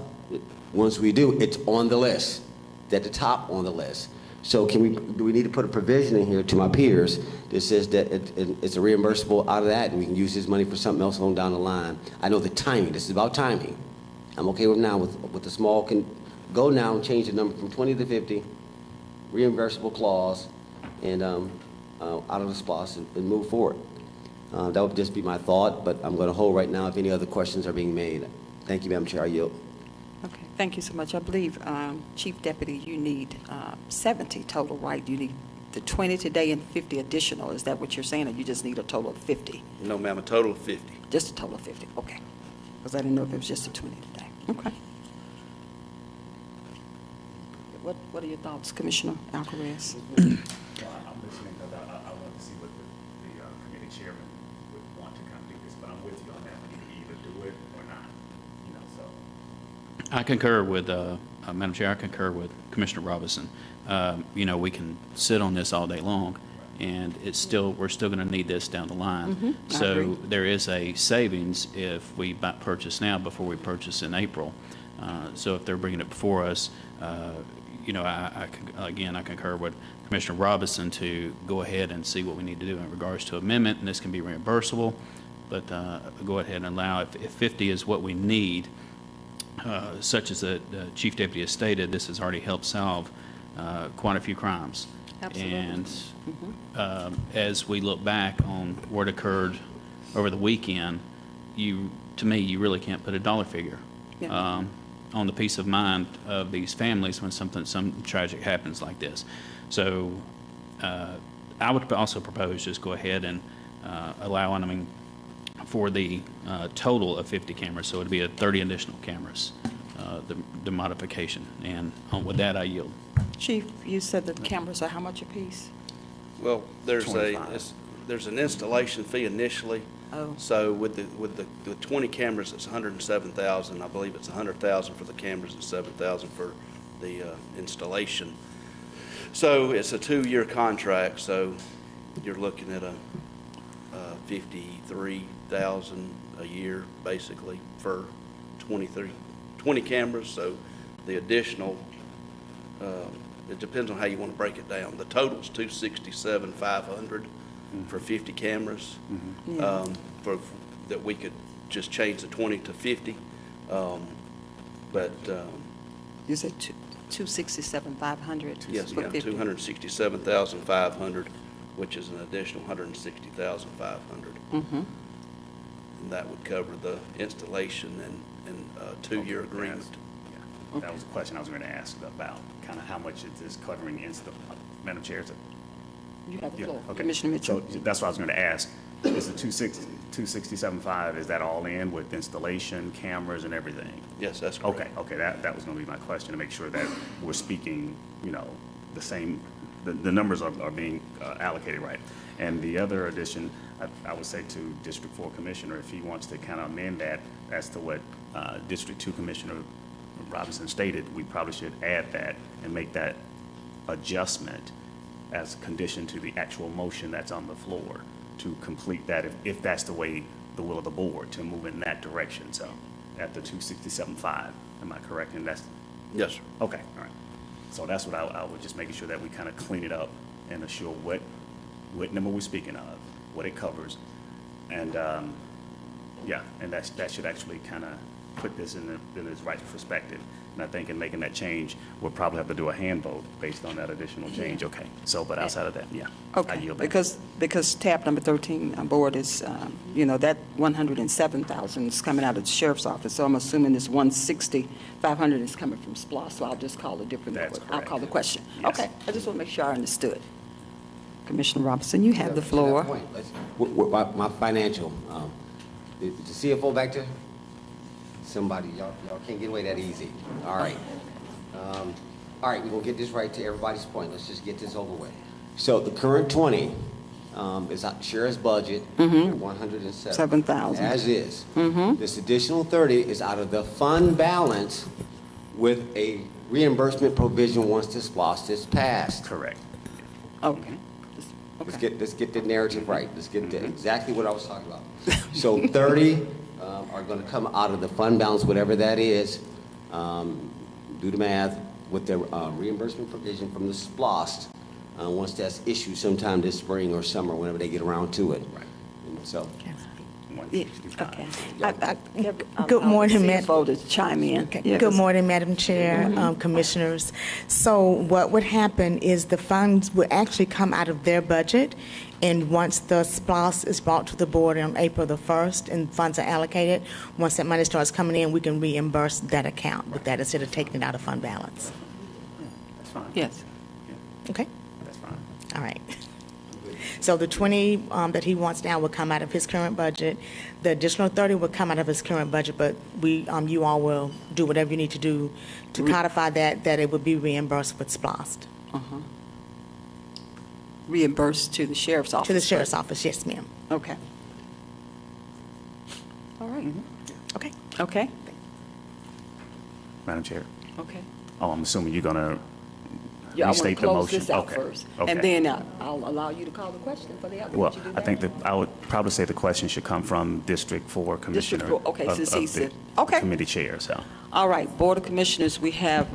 once we do, it's on the list. It's at the top on the list. So do we need to put a provision in here to my peers that says that it's a reimbursable out of that, and we can use this money for something else on down the line? I know the timing, this is about timing. I'm okay with now with the small, can go now and change the number from 20 to 50, reimbursable clause, and out of the SPLOST and move forward. That would just be my thought, but I'm going to hold right now if any other questions are being made. Thank you, Madam Chair. I yield. Okay, thank you so much. I believe, Chief Deputy, you need 70 total, right? You need the 20 today and 50 additional. Is that what you're saying, or you just need a total of 50? No, ma'am, a total of 50. Just a total of 50, okay. Because I didn't know if it was just a 20 today. Okay. What are your thoughts, Commissioner Alcaraz? I'm listening because I want to see what the committee chairman would want to kind of do this, but I'm with you on that. We need to either do it or not, so. I concur with, Madam Chair, I concur with Commissioner Robinson. We can sit on this all day long, and we're still going to need this down the line. I So agree. there is a savings if we purchase now before we purchase in April. So if they're bringing it before us, I concur with Commissioner Robinson to go ahead and see what we need to do in regards to amendment, and this can be reimbursable, but go ahead and allow, if 50 is what we need, such as the Chief Deputy has stated, this has already helped solve quite a few crimes. Absolutely. And as we look back on what occurred over the weekend, to me, you really can't put a dollar figure Yeah. on the peace of mind of these families when some tragic happens like this. So I would also propose just go ahead and allowing, for the total of 50 cameras, so it'd be 30 additional cameras, the modification. And with that, I yield. Chief, you said the cameras are how much apiece? Well, there's 25. there's an installation fee initially. Oh. So with the 20 cameras, it's $107,000. I believe it's $100,000 for the cameras and $7,000 for the installation. So it's a 2-year contract, so you're looking at a $53,000 a year, basically, for 20 cameras. So the additional, it depends on how you want to break it down. The total's $267,500 for 50 cameras. Yeah. That we could just change the 20 to 50. But You said 267,500? yes, for ma'am, 50. $267,500, which is an additional $160,500. Mhm. And that would cover the installation and 2-year Okay, agreement. Yeah, that was a question I was going to ask about, kind of how much is this covering Madam Chair, is it? You have the Yeah, floor. okay. Commissioner Mitchell. So that's what I was going to ask. Is the 267.5, is that all in with installation, cameras, and everything? Yes, that's correct. Okay, that was going to be my question, to make sure that we're speaking, the same, the numbers are being allocated right. And the other addition, I would say to District 4 Commissioner, if he wants to kind of amend that as to what District 2 Commissioner Robinson stated, we probably should add that and make that adjustment as a condition to the actual motion that's on the floor to complete that, if that's the way, the will of the board, to move in that direction. So at the 267.5, am I correct? And that's, Yes, sir. okay, all right. So that's what I was just making sure that we kind of clean it up and assure what number we're speaking of, what it covers. And, and that should actually kind of put this in its right perspective. And I think in making that change, we'll probably have to do a hand vote based on that additional change. Okay, so, but outside of that, yeah. I Okay, yield back. because tab number 13 on board is, that 107,000 is coming out of the sheriff's office, so I'm assuming this 160,500 is coming from SPLOST, so I'll just call a different That's number. I'll call the correct. question. Yes. Okay, I just want to make sure I understood. Commissioner Robinson, you have the To that floor. point, my financial, the CFO back there? Somebody, y'all can't get away that easy. All right. All right, we're gonna get this right to everybody's point. Let's just get this over with. So the current 20 is out sheriff's budget, 107. 7,000. As is. This additional 30 is out of the fund balance with a reimbursement provision once this SPOS is passed. Correct. Okay. Okay. Let's get the narrative right. Let's get to exactly what I was talking about. So 30 are going to come out of the fund balance, whatever that is. Do the math with the reimbursement provision from the SPOS once that's issued sometime this spring or summer, whenever they get around to it. Right. And so, Yeah, 165. okay. Good morning, Madam. Madam. To chime in. Yeah, Good morning, Madam Chair, Commissioners. So what would happen is the funds would actually come out of their budget, and once the SPOS is brought to the board on April the 1st and funds are allocated, once that money starts coming in, we can reimburse that account with that instead of taking it out of fund balance. That's fine. Yes. Okay? That's fine. All right. So the 20 that he wants now will come out of his current budget. The additional 30 will come out of his current budget, but you all will do whatever you need to do to codify that it would be reimbursed with SPOS. Reimbursed to the sheriff's office. To the sheriff's office, yes, ma'am. Okay. All right. Okay. Okay. Madam Chair. Okay. Oh, I'm assuming you're going to Yeah, I want to restate the close motion. this out Okay. first. Okay. And then I'll allow you to call the question for the other. Well, Would you do I that? think that I would probably say the question should come from District 4 Commissioner. 4, okay, of- since of he's the the- okay. Committee Chair, so. All right, Board of Commissioners, we have,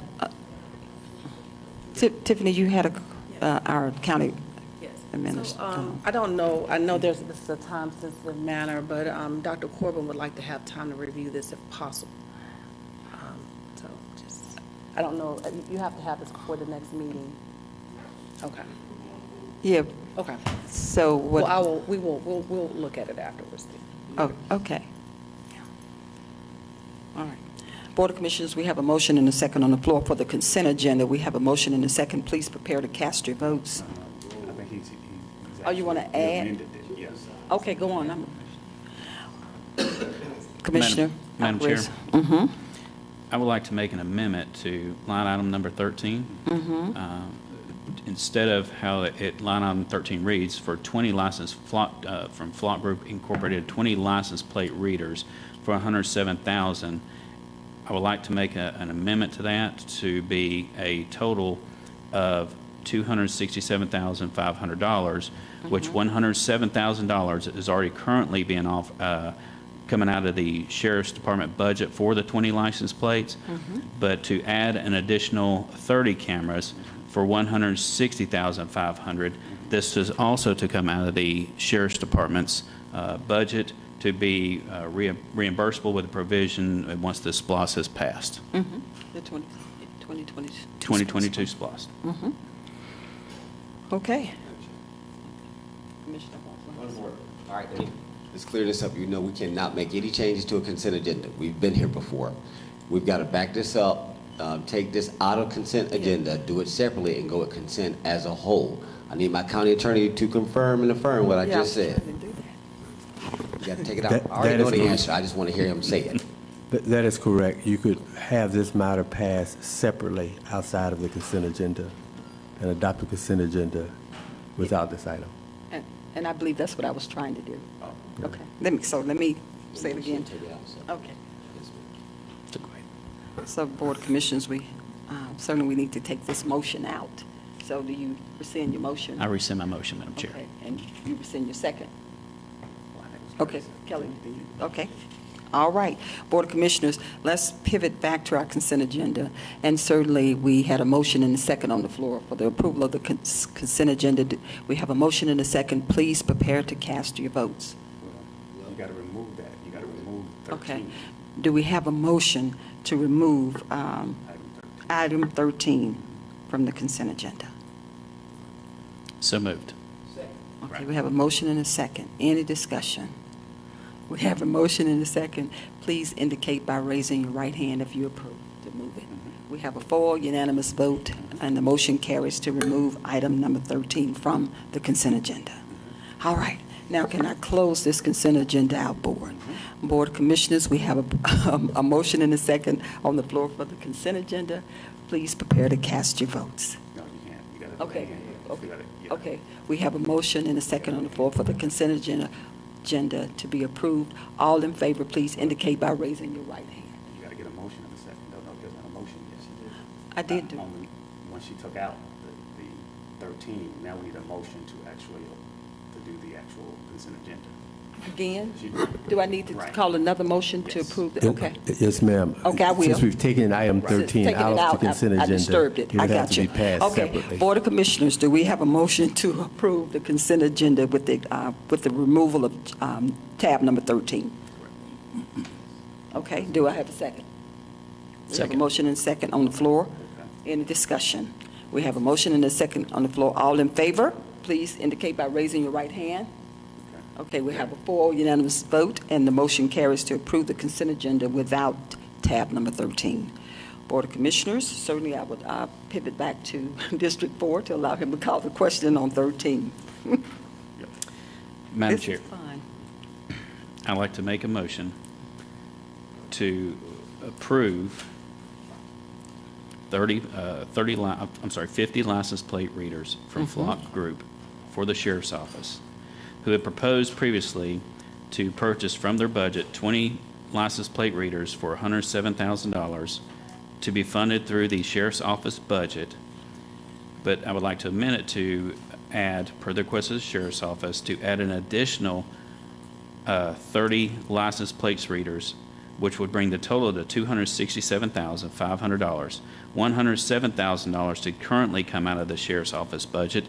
Tiffany, you had our county administrator. So, I don't know, I know this is a time-sensitive matter, but Dr. Corbin would like to have time to review this if possible. So just, I don't know, you have to have this before the next meeting. Okay, Yeah, okay. so what? Well, we'll look at it afterwards then. Oh, okay. All right. Board of Commissioners, we have a motion and a second on the floor for the consent agenda. We have a motion and a second. Please prepare to cast your votes. I think he's Oh, you wanna actually add? amended it, yes. Okay, go on. Commissioner Madam Chair. Alvarez. Mm-hmm. I would like to make an amendment to line item number 13. Instead of how line item 13 reads, for 20 licensed from Flock Group Incorporated, 20 license plate readers for $107,000, I would like to make an amendment to that to be a total of $267,500, which $107,000 is already currently being coming out of the Sheriff's Department budget for the 20 license plates, but to add an additional 30 cameras for $160,500. This is also to come out of the Sheriff's Department's budget to be reimbursable with a provision once the SPOS has passed. The 2022. 2022 SPOS. Okay. Commissioner all right, let's clear this up. You know, we cannot make any changes to a consent agenda. We've been here before. We've got to back this up, take this out of consent agenda, do it separately, and go with consent as a whole. I need my county attorney to confirm and affirm what I just said. You got to take it out. That- I already that know is the correct. answer. I just want to hear him say it. That is correct. You could have this matter passed separately outside of the consent agenda and adopt the consent agenda without this item. And I believe that's what I was trying to do. Okay, let me say it again. Okay. So, Board of Commissioners, we certainly need to take this motion out. So do you rescind your motion? I rescind my motion, Madam Chair. Okay, and you rescind your second? Okay, Kelly, do you? Okay. All right. Board of Commissioners, let's pivot back to our consent agenda. And certainly, we had a motion and a second on the floor for the approval of the consent agenda. We have a motion and a second. Please prepare to cast your votes. You got to remove that. You got to remove 13. Okay. Do we have a motion to remove item 13 from the consent agenda? So moved. Okay, we have a motion and a second. Any discussion? We have a motion and a second. Please indicate by raising your right hand if you approve to move it. We have a 4 unanimous vote, and the motion carries to remove item number 13 from the consent agenda. All right. Now, can I close this consent agenda out, Board? Board of Commissioners, we have a motion and a second on the floor for the consent agenda. Please prepare to cast your votes. No, you can't. You got to. Okay, okay, You gotta- yeah. okay. We have a motion and a second on the floor for the consent agenda to be approved. All in favor, please indicate by raising your right hand. You got to get a motion in a second. No, there's not a motion. Yes, you I did do. When she took out the 13, now we need a motion to actually, to do the actual consent agenda. Again? She- Do I need to Right. call another motion to Yes. approve? Okay. Yes, ma'am. Okay, I will. Since we've taken item Since 13 taking out it of the consent I agenda, disturbed it. it I would have got to you. be passed Okay. separately. Board of Commissioners, do we have a motion to approve the consent agenda with the removal of tab number 13? Okay, do I have a second? We have a Second. motion and second on the floor. Any discussion? We have a motion and a second on the floor. All in favor, please indicate by raising your right hand. Okay, we have a 4 unanimous vote, and the motion carries to approve the consent agenda without tab number 13. Board of Commissioners, certainly I would pivot back to District 4 to allow him to call the question on 13. Madam This is Chair, fine. I'd like to make a motion to approve 50 license plate readers from Flock Group for the Sheriff's Office, who had proposed previously to purchase from their budget 20 license plate readers for $107,000 to be funded through the Sheriff's Office budget. But I would like to amend it to add, per the request of the Sheriff's Office, to add an additional 30 license plates readers, which would bring the total to $267,500. $107,000 to currently come out of the Sheriff's Office budget,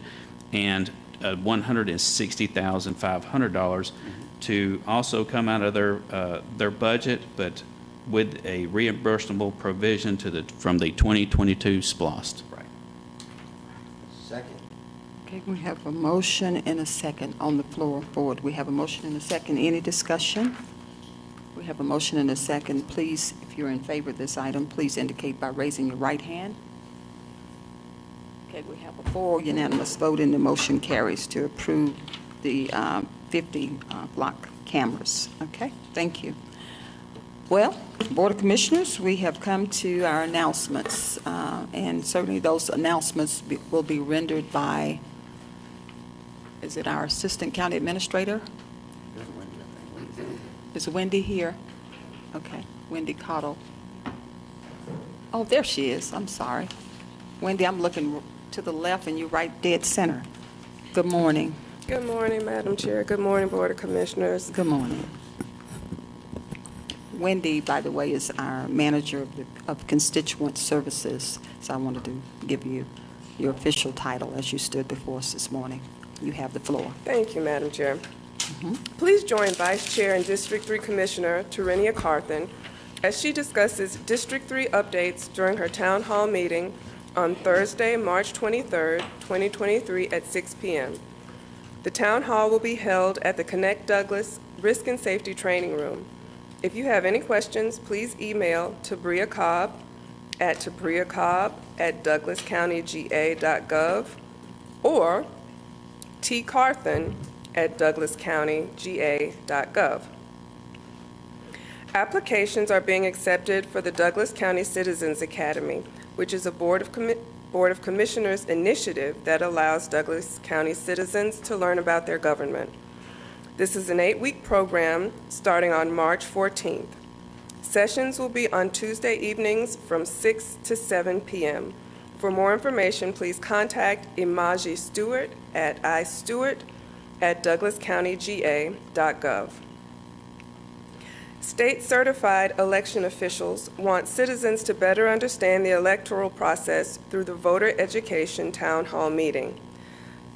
and $160,500 to also come out of their budget, but with a reimbursable provision from the 2022 SPLOST. Right. Second. Okay, we have a motion and a second on the floor for it. We have a motion and a second. Any discussion? We have a motion and a second. Please, if you're in favor of this item, please indicate by raising your right hand. Okay, we have a 4 unanimous vote, and the motion carries to approve the 50 block cameras. Okay, thank you. Well, Board of Commissioners, we have come to our announcements, and certainly those announcements will be rendered by, is it our Assistant County Administrator? Is Wendy here? Okay, Wendy Cottle. Oh, there she is, I'm sorry. Wendy, I'm looking to the left and you're right dead center. Good morning. Good morning, Madam Chair. Good morning, Board of Commissioners. Good morning. Wendy, by the way, is our manager of constituent services, so I wanted to give you your official title as you stood before us this morning. You have the floor. Thank you, Madam Chair. Please join Vice Chair and District 3 Commissioner Terenia Carthen as she discusses District 3 updates during her town hall meeting on Thursday, March 23rd, 2023 at 6 p.m. The town hall will be held at the Connect Douglas Risk and Safety Training Room. If you have any questions, please email Tabria Cobb at tabriacobb@douglascountyga.gov or tcarthen@douglascountyga.gov. Applications are being accepted for the Douglas County Citizens Academy, which is a Board of Commissioners initiative that allows Douglas County citizens to learn about their government. This is an 8-week program starting on March 14th. Sessions will be on Tuesday evenings from 6 to 7 p.m. For more information, please contact Imaji Stewart at istewart@douglascountyga.gov. State-certified election officials want citizens to better understand the electoral process through the Voter Education Town Hall meeting.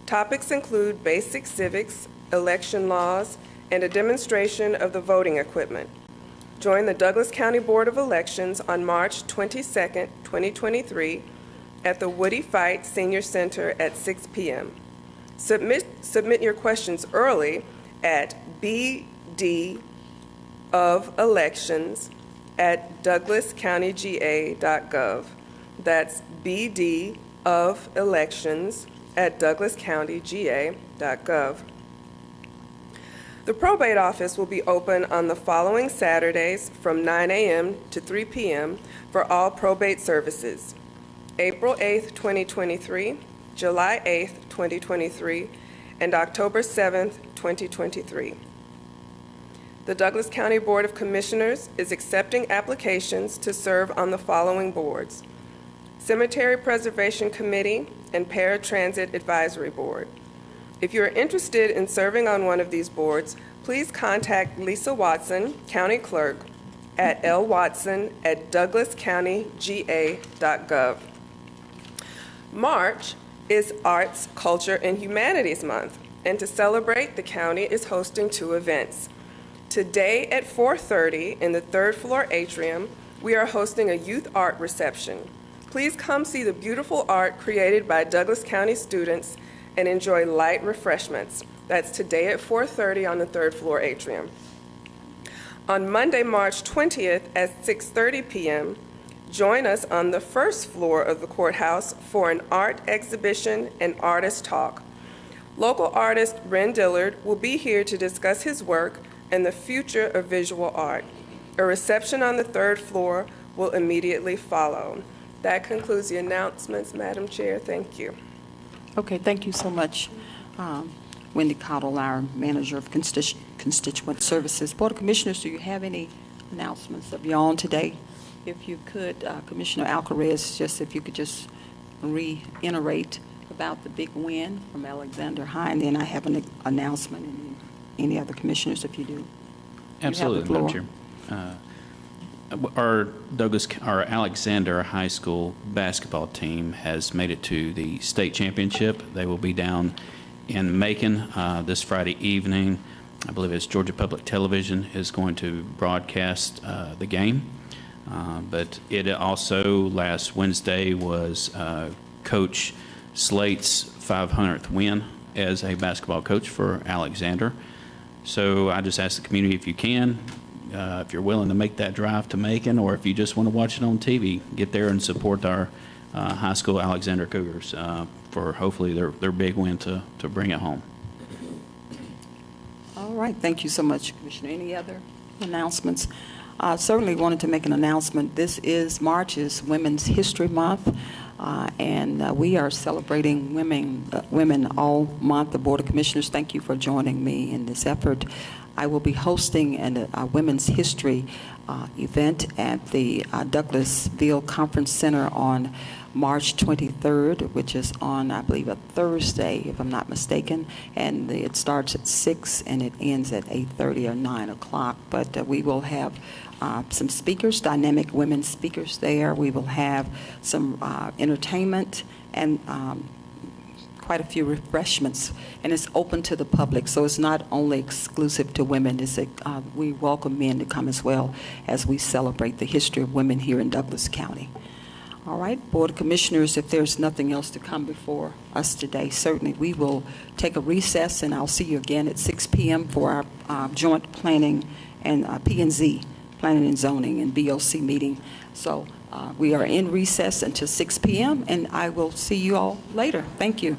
Topics include basic civics, election laws, and a demonstration of the voting equipment. Join the Douglas County Board of Elections on March 22nd, 2023 at the Woody Fight Senior Center at 6 p.m. Submit your questions early at bdofelections@douglascountyga.gov. That's bdofelections@douglascountyga.gov. The probate office will be open on the following Saturdays from 9 a.m. to 3 p.m. for all probate services: April 8th, 2023, July 8th, 2023, and October 7th, 2023. The Douglas County Board of Commissioners is accepting applications to serve on the following boards: Cemetery Preservation Committee, and Paratransit Advisory Board. If you are interested in serving on one of these boards, please contact Lisa Watson, County Clerk, at lwatson@douglascountyga.gov. March is Arts, Culture, and Humanities Month, and to celebrate, the county is hosting 2 events. Today at 4:30 in the 3rd floor atrium, we are hosting a youth art reception. Please come see the beautiful art created by Douglas County students and enjoy light refreshments. That's today at 4:30 on the 3rd floor atrium. On Monday, March 20th at 6:30 p.m., join us on the 1st floor of the courthouse for an art exhibition and artist talk. Local artist Ren Dillard will be here to discuss his work and the future of visual art. A reception on the 3rd floor will immediately follow. That concludes the announcements, Madam Chair. Thank you. Okay, thank you so much, Wendy Cottle, our Manager of Constituent Services. Board of Commissioners, do you have any announcements of your own today? If you could, Commissioner Alcarez, just if you could just reiterate about the big win from Alexander High, and then I have an announcement, and any other commissioners, if you do. Absolutely, Madam Chair. Our Alexander High School basketball team has made it to the state championship. They will be down in Macon this Friday evening. I believe it's Georgia Public Television is going to broadcast the game. But it also, last Wednesday, was Coach Slate's 500th win as a basketball coach for Alexander. So I just ask the community, if you can, if you're willing to make that drive to Macon, or if you just want to watch it on TV, get there and support our high school Alexander Cougars for hopefully their big win to bring it home. All right, thank you so much, Commissioner. Any other announcements? Certainly wanted to make an announcement. March is Women's History Month, and we are celebrating women all month. The Board of Commissioners, thank you for joining me in this effort. I will be hosting a Women's History event at the Douglasville Conference Center on March 23rd, which is on, I believe, a Thursday, if I'm not mistaken, and it starts at 6 and it ends at 8:30 or 9 o'clock. But we will have some speakers, dynamic women speakers there. We will have some entertainment and quite a few refreshments, and it's open to the public, so it's not only exclusive to women. We welcome men to come as well as we celebrate the history of women here in Douglas County. All right, Board of Commissioners, if there's nothing else to come before us today, certainly we will take a recess, and I'll see you again at 6 p.m. for our joint planning and P&Z, Planning and Zoning, and BOC meeting. So we are in recess until 6 p.m., and I will see you all later. Thank you.